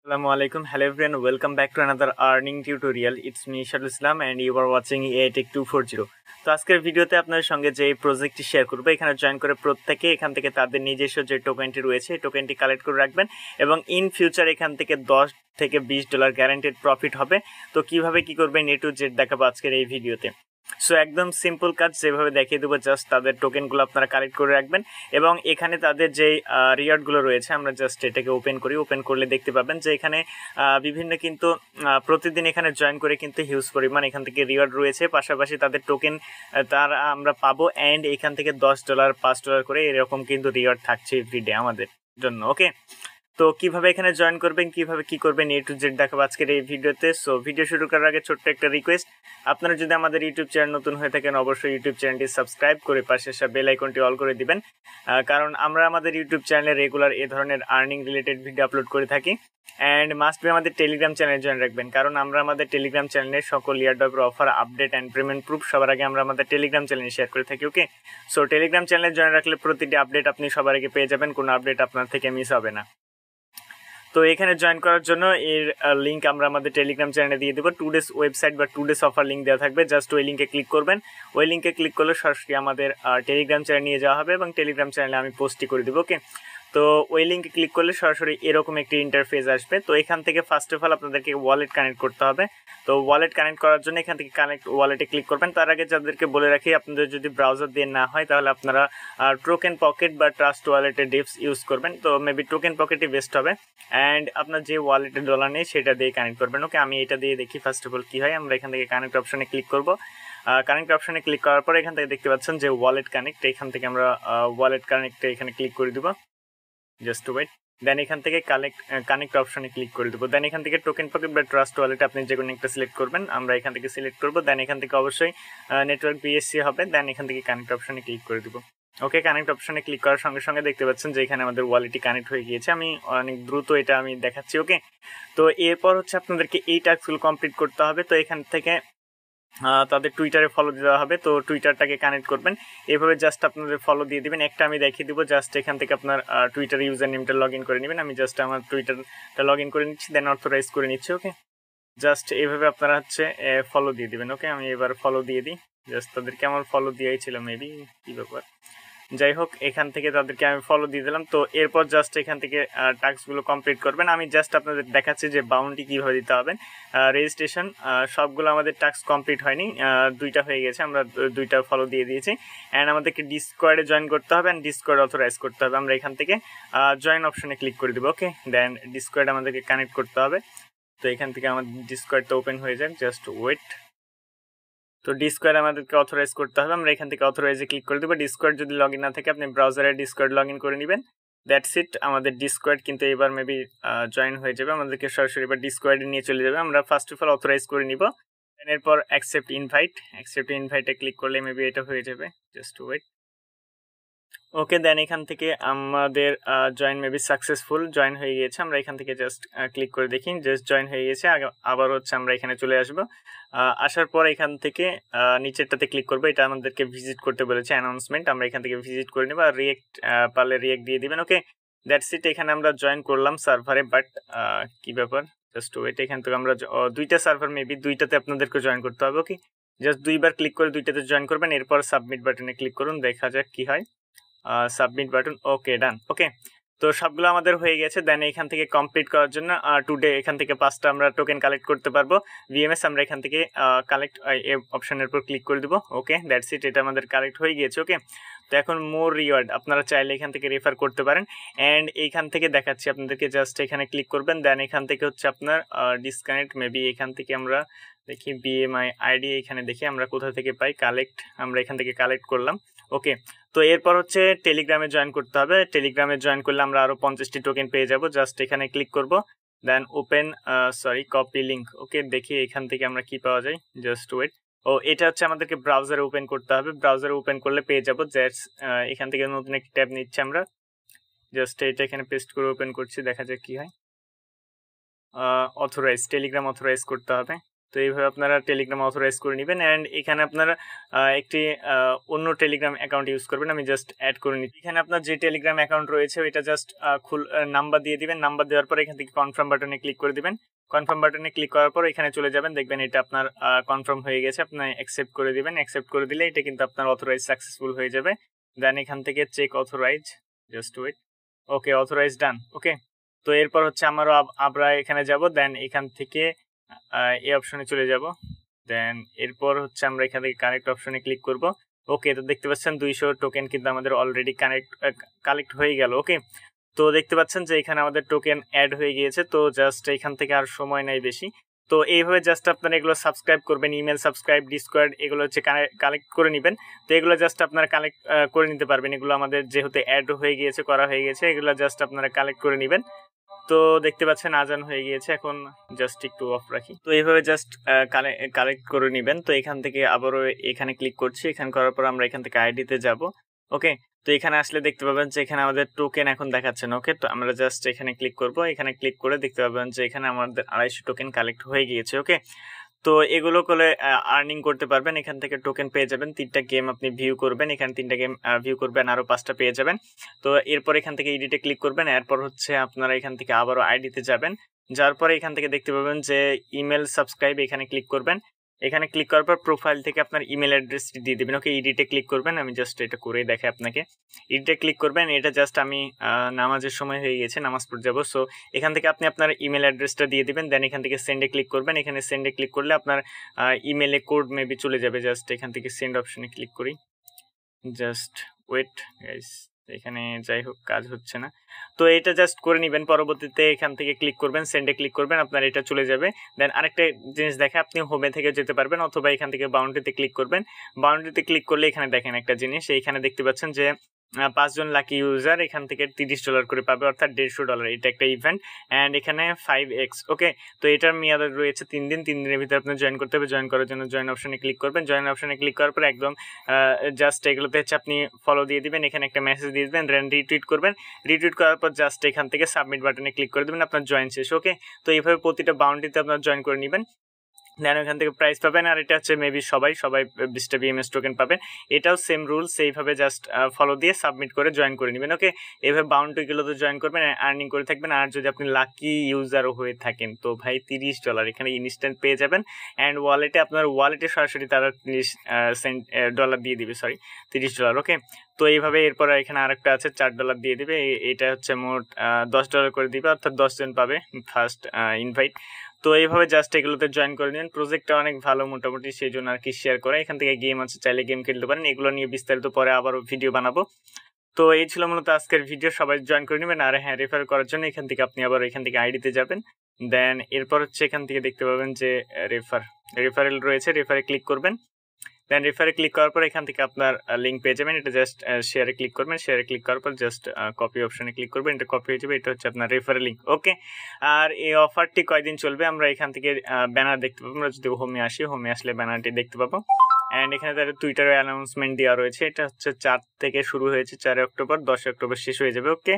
Assalamualaikum. Hello everyone. Welcome back to another earning tutorial. It's me Esarul and you are watching AI-Tech 240. তো আজকের ভিডিওতে আপনাদের সঙ্গে যে প্রজেক্টটি শেয়ার করব এখানে জয়েন করে প্রত্যেকে এখান থেকে তাদের নিজস্ব যে টোকেনটি রয়েছে এই টোকেনটি কালেক্ট করে রাখবেন এবং ইন ফিউচার এখান থেকে $10 থেকে $20 গ্যারান্টেড প্রফিট হবে। তো কিভাবে কি করবেন A to Z দেখাবো আজকের এই ভিডিওতে। সো একদম সিম্পল কাজ যেভাবে দেখিয়ে দেবো, জাস্ট তাদের টোকেনগুলো আপনারা কালেক্ট করে রাখবেন এবং এখানে তাদের যে রিওয়ার্ডগুলো রয়েছে আমরা জাস্ট এটাকে ওপেন করি। ওপেন করলে দেখতে পাবেন যে এখানে বিভিন্ন কিন্তু প্রতিদিন এখানে জয়েন করে কিন্তু হিউজ পরিমাণ এখান থেকে রিওয়ার্ড রয়েছে, পাশাপাশি তাদের টোকেন তারা আমরা পাবো অ্যান্ড এখান থেকে $10 $5 করে এরকম কিন্তু রিওয়ার্ড থাকছে এভরিডে আমাদের জন্য। ওকে, তো কিভাবে এখানে জয়েন করবেন, কিভাবে কি করবেন A to Z দেখাবো আজকের এই ভিডিওতে। সো ভিডিও শুরু করার আগে ছোট্ট একটা রিকোয়েস্ট, আপনারা যদি আমাদের ইউটিউব চ্যানেল নতুন হয়ে থাকেন অবশ্যই ইউটিউব চ্যানেলটি সাবস্ক্রাইব করে পাশে আসা বেল আইকনটি অল করে দিবেন, কারণ আমরা আমাদের ইউটিউব চ্যানেলে রেগুলার এই ধরনের আর্নিং রিলেটেড ভিডিও আপলোড করে থাকি। অ্যান্ড মাস্ট বি আমাদের টেলিগ্রাম চ্যানেল জয়েন রাখবেন, কারণ আমরা আমাদের টেলিগ্রাম চ্যানেলে সকল এয়ারড্রপের offer update and payment proof সবার আগে আমরা আমাদের টেলিগ্রাম চ্যানেলে শেয়ার করে থাকি। ওকে, সো টেলিগ্রাম চ্যানেলে জয়েন রাখলে প্রতিটি আপডেট আপনি সবার আগে পেয়ে যাবেন, কোনো আপডেট আপনার থেকে মিস হবে না। তো এখানে জয়েন করার জন্য এর লিঙ্ক আমরা আমাদের টেলিগ্রাম চ্যানেলে দিয়ে দেবো। 2 days ওয়েবসাইট বা 2 days অফার লিঙ্ক দেওয়া থাকবে, জাস্ট ওই লিঙ্কে ক্লিক করবেন। ওই লিঙ্কে ক্লিক করলে সরাসরি আমাদের টেলিগ্রাম চ্যানেলে নিয়ে যাওয়া হবে এবং টেলিগ্রাম চ্যানেলে আমি পোস্টই করে দেবো। ওকে, তো ওই লিঙ্কে ক্লিক করলে সরাসরি এরকম একটি ইন্টারফেস আসবে। তো এখান থেকে ফার্স্ট অফ অল আপনাদেরকে ওয়ালেট কানেক্ট করতে হবে। তো ওয়ালেট কানেক্ট করার জন্য এখান থেকে কানেক্ট ওয়ালেটে ক্লিক করবেন। তার আগে যাদেরকে বলে রাখি, আপনাদের যদি ব্রাউজার দিয়ে না হয় তাহলে আপনারা টোকেন পকেট বা ট্রাস্ট ওয়ালেটের ডিপস ইউজ করবেন। তো মেবি টোকেন পকেটই বেস্ট হবে অ্যান্ড আপনার যে ওয়ালেটে ডলার নেই সেটা দিয়ে কানেক্ট করবেন। ওকে, আমি এটা দিয়ে দেখি ফার্স্ট অফ অল কী হয়। আমরা এখান থেকে কানেক্ট অপশনে ক্লিক করবো। কানেক্ট অপশনে ক্লিক করার পর এখান থেকে দেখতে পাচ্ছেন যে ওয়ালেট কানেক্ট, এখান থেকে আমরা ওয়ালেট কানেক্টে এখানে ক্লিক করে দেবো। Just two wait. দেন এখান থেকে কানেক্ট অপশনে ক্লিক করে দেবো। দেন এখান থেকে টোকেন পকেট বা ট্রাস্ট ওয়ালেট আপনি যে কোনো একটা সিলেক্ট করবেন, আমরা এখান থেকে সিলেক্ট করবো। দেন এখান থেকে অবশ্যই নেটওয়ার্ক BSC হবে। দেন এখান থেকে কানেক্ট অপশনে ক্লিক করে দেবো। ওকে, কানেক্ট অপশনে ক্লিক করার সঙ্গে সঙ্গে দেখতে পাচ্ছেন যে এখানে আমাদের ওয়ালেটটি কানেক্ট হয়ে গিয়েছে। আমি অনেক দ্রুত এটা আমি দেখাচ্ছি। ওকে, তো এরপর হচ্ছে আপনাদেরকে এই টাস্কগুলো কমপ্লিট করতে হবে। তো এখান থেকে তাদের টুইটারে ফলো দেওয়া হবে। তো টুইটারটাকে কানেক্ট করবেন, এভাবে জাস্ট আপনাদের ফলো দিয়ে দিবেন। একটা আমি দেখিয়ে দিব, জাস্ট এখান থেকে আপনার টুইটার ইউজার নেমটা লগ ইন করে নেবেন। আমি জাস্ট আমার টুইটারটা লগ ইন করে নিচ্ছি, দেন অথরাইজ করে নিচ্ছি। ওকে, জাস্ট এইভাবে আপনারা হচ্ছে ফলো দিয়ে দিবেন। ওকে, আমি এবার ফলো দিয়ে দিই। জাস্ট তাদেরকে আমার ফলো দিয়েই ছিল, মেবি কী ব্যাপার, যাই হোক এখান থেকে তাদেরকে আমি ফলো দিয়ে দিলাম। তো এরপর জাস্ট এখান থেকে টাস্কগুলো কমপ্লিট করবেন। আমি জাস্ট আপনাদের দেখাচ্ছি যে বাউন্টি কীভাবে দিতে হবে। রেজিস্ট্রেশন সবগুলো আমাদের টাস্ক কমপ্লিট হয়নি, 2টা হয়ে গেছে, আমরা 2টা ফলো দিয়ে দিয়েছি। অ্যান্ড আমাদেরকে ডিসকর্ডে জয়েন করতে হবে অ্যান্ড ডিসকর্ড অথরাইজ করতে হবে। আমরা এখান থেকে জয়েন অপশনে ক্লিক করে দেবো। ওকে, দেন ডিসকর্ড আমাদেরকে কানেক্ট করতে হবে। তো এখান থেকে আমাদের ডিসকর্ডটা ওপেন হয়ে যাক, জাস্ট ওয়েট। তো ডিসকর্ড আমাদেরকে অথরাইজ করতে হবে, আমরা এখান থেকে অথরাইজে ক্লিক করে দেবো। ডিসকর্ড যদি লগ ইন না থাকে আপনি ব্রাউজারে ডিসকর্ড লগ ইন করে নেবেন। দ্যাটস ইট, আমাদের ডিসকর্ড কিন্তু এবার মেবি জয়েন হয়ে যাবে, আমাদেরকে সরাসরি এবার ডিসকর্ডে নিয়ে চলে যাবে। আমরা ফার্স্ট অফ অল অথরাইজ করে নিব, এরপর অ্যাকসেপ্ট ইনভাইটে ক্লিক করলে মেবি এটা হয়ে যাবে। Just wait. ওকে, দেন এখান থেকে আমাদের জয়েন মেবি সাকসেসফুল, জয়েন হয়ে গিয়েছে। আমরা এখান থেকে জাস্ট ক্লিক করে দেখি, জাস্ট জয়েন হয়ে গেছে। আবার হচ্ছে আমরা এখানে চলে আসবো, আসার পর এখান থেকে নিচেরটাতে ক্লিক করবো। এটা আমাদেরকে ভিজিট করতে বলেছে, অ্যানাউন্সমেন্ট, আমরা এখান থেকে ভিজিট করে নেবো। আর রিয়েক্ট পারলে রিয়েক্ট দিয়ে দিবেন। ওকে, দ্যাটস ইট। এখানে আমরা জয়েন করলাম সার্ভারে, বাট কি ব্যাপার, জাস্ট ওয়েট। এখান থেকে আমরা 2টা সার্ভার মেবি 2টাতে আপনাদেরকে জয়েন করতে হবে। ওকে, জাস্ট 2বার ক্লিক করে 2টাতে জয়েন করবেন, এরপর সাবমিট বাটনে ক্লিক করুন, দেখা যাক কি হয়। সাবমিট বাটন, ওকে, ডান। ওকে, তো সবগুলো আমাদের হয়ে গেছে। দেন এখান থেকে কমপ্লিট করার জন্য টুডে এখান থেকে 5টা আমরা টোকেন কালেক্ট করতে পারবো VMS। আমরা এখান থেকে কালেক্ট অপশনের উপর ক্লিক করে দেবো। ওকে, দ্যাটস ইট, এটা আমাদের কালেক্ট হয়ে গিয়েছে। ওকে, তো এখন মোর রিওয়ার্ড আপনারা চাইলে এখান থেকে রেফার করতে পারেন। অ্যান্ড এইখান থেকে দেখাচ্ছি আপনাদেরকে, জাস্ট এখানে ক্লিক করবেন। দেন এখান থেকে হচ্ছে আপনার ডিসকানেক্ট, মেবি এখান থেকে আমরা দেখি BMI ID, এখানে দেখি আমরা কোথা থেকে পাই, কালেক্ট, আমরা এখান থেকে কালেক্ট করলাম। ওকে, তো এরপর হচ্ছে টেলিগ্রামে জয়েন করতে হবে। টেলিগ্রামে জয়েন করলে আমরা আরও 50টি টোকেন পেয়ে যাব। জাস্ট এখানে ক্লিক করব, দেন ওপেন কপি লিঙ্ক। ওকে, দেখি এখান থেকে আমরা কি পাওয়া যায়। Just wait. ও, এটা হচ্ছে আমাদেরকে ব্রাউজারে ওপেন করতে হবে। ব্রাউজারে ওপেন করলে পেয়ে যাবো। জাস্ট এখান থেকে নতুন একটি ট্যাব নিচ্ছি আমরা, জাস্ট এটা এখানে পেস্ট করে ওপেন করছি, দেখা যাক কি হয়। টেলিগ্রাম অথরাইজ করতে হবে। তো এইভাবে আপনারা টেলিগ্রাম অথরাইজ করে নেবেন অ্যান্ড এখানে আপনারা একটি অন্য টেলিগ্রাম অ্যাকাউন্ট ইউজ করবেন। আমি জাস্ট অ্যাড করে নিচ্ছি। এখানে আপনার যে টেলিগ্রাম অ্যাকাউন্ট রয়েছে ওইটা জাস্ট নাম্বার দিয়ে দিবেন। নাম্বার দেওয়ার পর এখান থেকে কনফার্ম বাটনে ক্লিক করে দিবেন। কনফার্ম বাটনে ক্লিক করার পর এখানে চলে যাবেন, দেখবেন এটা আপনার কনফার্ম হয়ে গেছে। আপনি অ্যাকসেপ্ট করে দিবেন। অ্যাকসেপ্ট করে দিলে এটা কিন্তু আপনার অথরাইজ সাকসেসফুল হয়ে যাবে। দেন এখান থেকে চেক অথরাইজ, জাস্ট ওয়েট, ওকে অথরাইজ ডান। ওকে, তো এরপর হচ্ছে আমরা এখানে যাব। দেন এখান থেকে এই অপশনে চলে যাব। দেন এরপর হচ্ছে আমরা এখান থেকে কানেক্ট অপশনে ক্লিক করব। ওকে, তো দেখতে পাচ্ছেন 200 টোকেন কিন্তু আমাদের অলরেডি কালেক্ট হয়ে গেল। ওকে, তো দেখতে পাচ্ছেন যে এখানে আমাদের টোকেন অ্যাড হয়ে গিয়েছে। তো জাস্ট এখান থেকে আর সময় নাই বেশি। তো এইভাবে জাস্ট আপনারা এগুলো সাবস্ক্রাইব করবেন, ইমেল সাবস্ক্রাইব, ডিসকর্ড, এগুলো হচ্ছে কালেক্ট করে নেবেন। তো এগুলো জাস্ট আপনারা কালেক্ট করে নিতে পারবেন। এগুলো আমাদের যেহেতু অ্যাড হয়ে গিয়েছে, করা হয়ে গেছে, এগুলো জাস্ট আপনারা কালেক্ট করে নেবেন। তো দেখতে পাচ্ছেন আজান হয়ে গিয়েছে, এখন জাস্ট একটু অফ রাখি। তো এইভাবে জাস্ট কালেক্ট করে নেবেন। তো এখান থেকে আবারও এখানে ক্লিক করছি। এখানে করার পর আমরা এখান থেকে আইডিতে যাব। ওকে, তো এখানে আসলে দেখতে পাবেন যে এখানে আমাদের টোকেন এখন দেখাচ্ছে না। ওকে, তো আমরা জাস্ট এখানে ক্লিক করব। এখানে ক্লিক করে দেখতে পাবেন যে এখানে আমাদের 250 টোকেন কালেক্ট হয়ে গিয়েছে। ওকে, তো এগুলো করে আর্নিং করতে পারবেন। এখান থেকে টোকেন পেয়ে যাবেন। 3টা গেম আপনি ভিউ করবেন, এখানে 3টা গেম ভিউ করবেন, আরো 5টা পেয়ে যাবেন। তো এরপর এখান থেকে এডিটে ক্লিক করবেন। এরপর হচ্ছে আপনারা এখান থেকে আবারও আইডিতে যাবেন। যাওয়ার পরে এখান থেকে দেখতে পাবেন যে ইমেল সাবস্ক্রাইব, এখানে ক্লিক করবেন। এখানে ক্লিক করার পর প্রোফাইল থেকে আপনার ইমেল অ্যাড্রেসটি দিয়ে দেবেন। ওকে, এডিটে ক্লিক করবেন। আমি জাস্ট এটা করে দেখে আপনাকে। এডিটে ক্লিক করবেন। এটা জাস্ট আমি নামাজের সময় হয়ে গেছে, নামাজ পড়ে যাবো। সো এখান থেকে আপনি আপনার ইমেল অ্যাড্রেসটা দিয়ে দিবেন। দেন এখান থেকে সেন্ডে ক্লিক করবেন। এখানে সেন্ডে ক্লিক করলে আপনার ইমেলে কোড মেবি চলে যাবে। জাস্ট এখান থেকে সেন্ড অপশনে ক্লিক করি। জাস্ট ওয়েট গাইস, এখানে যাই হোক কাজ হচ্ছে না। তো এটা জাস্ট করে নেবেন। পরবর্তীতে এখান থেকে ক্লিক করবেন, সেন্ডে ক্লিক করবেন, আপনার এটা চলে যাবে। দেন আরেকটা জিনিস দেখে আপনি হোমে থেকে যেতে পারবেন, অথবা এখান থেকে বাউন্ডারিতে ক্লিক করবেন। বাউন্ডারিতে ক্লিক করলে এখানে দেখেন একটা জিনিস, এইখানে দেখতে পাচ্ছেন যে 5 জন লাকি ইউজার এখান থেকে $30 করে পাবে, অর্থাৎ $150। এটা একটা ইভেন্ট অ্যান্ড এখানে 5x। ওকে, তো এটার মেয়াদ রয়েছে 3 দিন। 3 দিনের ভিতরে আপনি জয়েন করতে হবে। জয়েন করার জন্য জয়েন অপশনে ক্লিক করবেন। জয়েন অপশনে ক্লিক করার পর একদম জাস্ট এগুলোতে হচ্ছে আপনি ফলো দিয়ে দিবেন। এখানে একটা মেসেজ দিয়ে দিবেন, দেন রিটুইট করবেন। রিটুইট করার পর জাস্ট এখান থেকে সাবমিট বাটনে ক্লিক করে দেবেন, আপনার জয়েন শেষ। ওকে, তো এইভাবে প্রতিটা বাউন্ডারিতে আপনার জয়েন করে নেবেন। দেন ওখান থেকে প্রাইস পাবেন। আর এটা হচ্ছে মেবি সবাই 20টা BMS টোকেন পাবেন। এটাও সেম রুলস, এইভাবে জাস্ট ফলো দিয়ে সাবমিট করে জয়েন করে নেবেন। ওকে, এইভাবে বাউন্ডারিগুলোতে জয়েন করবেন, আর্নিং করে থাকবেন। আর যদি আপনি লাকি ইউজারও হয়ে থাকেন তো ভাই $30 এখানে ইনস্ট্যান্ট পেয়ে যাবেন। অ্যান্ড আপনার ওয়ালেটে সরাসরি তারা $30 দিয়ে দিবে, সরি $30। ওকে, তো এইভাবে এরপর এখানে আরেকটা আছে $4 দিয়ে দিবে। এটা হচ্ছে মোট $10 করে দিবে, অর্থাৎ 10 জন পাবে ফার্স্ট ইনভাইট। তো এইভাবে জাস্ট এগুলোতে জয়েন করে নিন। প্রজেক্টটা অনেক ভালো মোটামুটি, সেই জন্য আর কি শেয়ার করে। এখান থেকে গেম আছে, চাইলে গেম খেলতে পারেন। এগুলো নিয়ে বিস্তারিত পরে আবারও ভিডিও বানাবো। তো এই ছিল মূলত আজকের ভিডিও, সবাই জয়েন করে নেবেন। আর হ্যাঁ, রেফার করার জন্য এখান থেকে আপনি আবার এখান থেকে আইডিতে যাবেন। দেন এরপর হচ্ছে এখান থেকে দেখতে পাবেন যে রেফারেল রয়েছে, রেফারে ক্লিক করবেন। দেন রেফারে ক্লিক করার পর এখান থেকে আপনার লিঙ্ক পেয়ে যাবেন। এটা জাস্ট শেয়ারে ক্লিক করবেন। শেয়ারে ক্লিক করার পর জাস্ট কপি অপশনে ক্লিক করবেন, এটা কপি হয়ে যাবে। এটা হচ্ছে আপনার রেফারেল লিঙ্ক। ওকে, আর এই অফারটি কয়দিন চলবে আমরা এখান থেকে ব্যানার দেখতে পাবো। আমরা যদি হোমে আসি, হোমে আসলে ব্যানারটি দেখতে পাবো। অ্যান্ড এখানে তাদের টুইটারে অ্যানাউন্সমেন্ট দেওয়া রয়েছে। এটা হচ্ছে 4 থেকে শুরু হয়েছে, 4 অক্টোবর, 10 অক্টোবর শেষ হয়ে যাবে। ওকে,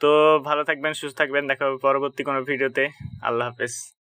তো ভালো থাকবেন, সুস্থ থাকবেন, দেখা হবে পরবর্তী কোনো ভিডিওতে। আল্লাহ হাফেজ।